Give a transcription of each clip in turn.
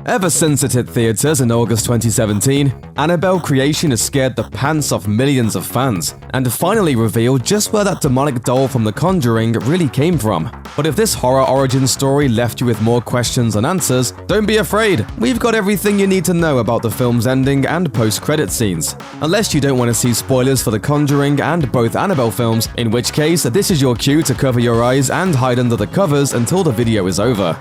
Ever since it hit theaters in August 2017, Annabelle Creation has scared the pants off millions of fans, and finally revealed just where that demonic doll from The Conjuring really came from. But if this horror origin story left you with more questions than answers, don't be afraid, we've got everything you need to know about the film's ending and post-credit scenes. Unless you don't want to see spoilers for The Conjuring and both Annabelle films, in which case this is your cue to cover your eyes and hide under the covers until the video is over.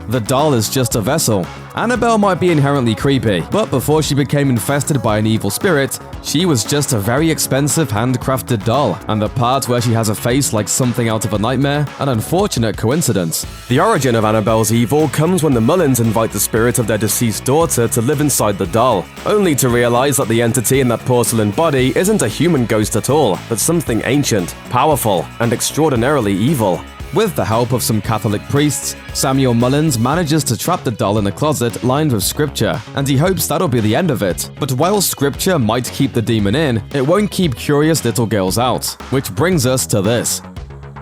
The doll is just a vessel. Annabelle might be inherently creepy, but before she became infested by an evil spirit, she was just a very expensive handcrafted doll, and the part where she has a face like something out of a nightmare, an unfortunate coincidence. The origin of Annabelle's evil comes when the Mullins invite the spirit of their deceased daughter to live inside the doll, only to realize that the entity in that porcelain body isn't a human ghost at all, but something ancient, powerful, and extraordinarily evil. With the help of some Catholic priests, Samuel Mullins manages to trap the doll in a closet lined with scripture, and he hopes that'll be the end of it. But while scripture might keep the demon in, it won't keep curious little girls out. Which brings us to this.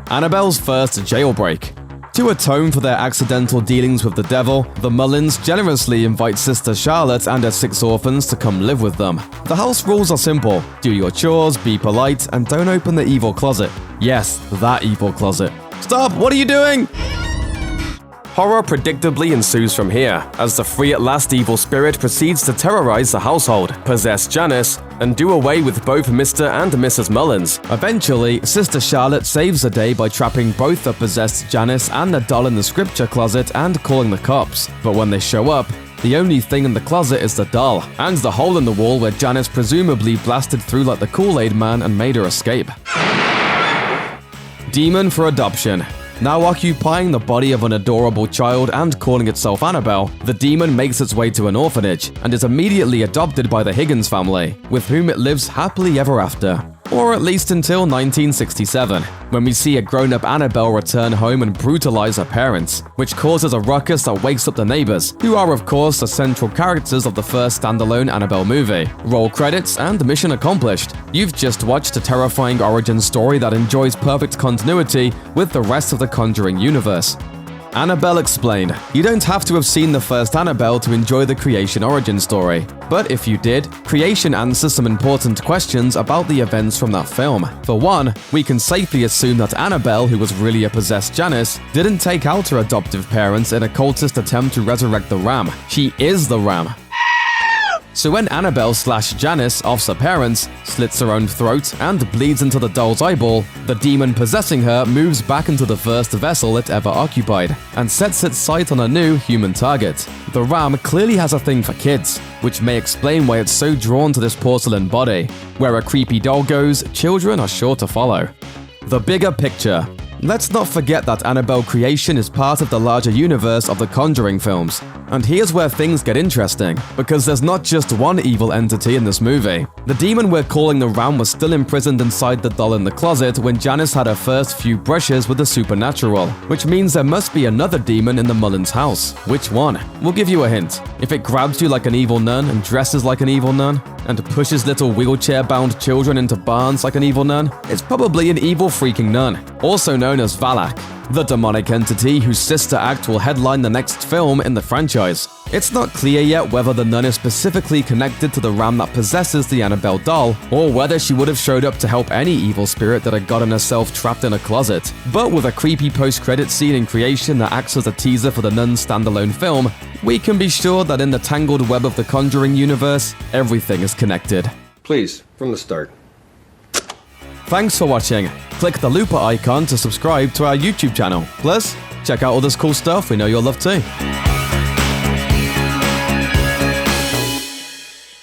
Annabelle's first jailbreak. To atone for their accidental dealings with the devil, the Mullins generously invite Sister Charlotte and her 6 orphans to come live with them. The house rules are simple: do your chores, be polite, and don't open the evil closet. Yes, that evil closet. Stop! What are you doing? Horror predictably ensues from here, as the free at last evil spirit proceeds to terrorize the household, possess Janice, and do away with both Mr. and Mrs. Mullins. Eventually, Sister Charlotte saves the day by trapping both the possessed Janice and the doll in the scripture closet and calling the cops. But when they show up, the only thing in the closet is the doll, and the hole in the wall where Janice presumably blasted through like the Kool-Aid Man and made her escape. Demon for adoption. Now occupying the body of an adorable child and calling itself Annabelle, the demon makes its way to an orphanage and is immediately adopted by the Higgins family, with whom it lives happily ever after. Or at least until 1967, when we see a grown-up Annabelle return home and brutalize her parents, which causes a ruckus that wakes up the neighbors, who are of course the central characters of the first standalone Annabelle movie. Roll credits and mission accomplished. You've just watched a terrifying origin story that enjoys perfect continuity with the rest of the Conjuring universe. Annabelle explained. You don't have to have seen the first Annabelle to enjoy the Creation origin story. But if you did, Creation answers some important questions about the events from that film. For one, we can safely assume that Annabelle, who was really a possessed Janice, didn't take out her adoptive parents in a cultist attempt to resurrect the ram. She is the ram. So when Annabelle/Janice offs her parents, slits her own throat, and bleeds into the doll's eyeball, the demon possessing her moves back into the first vessel it ever occupied, and sets its sight on a new human target. The ram clearly has a thing for kids, which may explain why it's so drawn to this porcelain body. Where a creepy doll goes, children are sure to follow. The bigger picture. Let's not forget that Annabelle Creation is part of the larger universe of the Conjuring films. And here's where things get interesting, because there's not just one evil entity in this movie. The demon we're calling the ram was still imprisoned inside the doll in the closet when Janice had her first few brushes with the supernatural, which means there must be another demon in the Mullins house. Which one? We'll give you a hint. If it grabs you like an evil nun and dresses like an evil nun, and pushes little wheelchair-bound children into barns like an evil nun, it's probably an evil freaking nun, also known as Valak, the demonic entity whose sister act will headline the next film in the franchise. It's not clear yet whether the nun is specifically connected to the ram that possesses the Annabelle doll, or whether she would have showed up to help any evil spirit that had gotten herself trapped in a closet. But with a creepy post-credit scene in Creation that acts as a teaser for the Nun's standalone film, we can be sure that in the tangled web of the Conjuring universe, everything is connected. Please, from the start. Thanks for watching. Click the looper icon to subscribe to our YouTube channel. Plus, check out all this cool stuff we know you'll love too.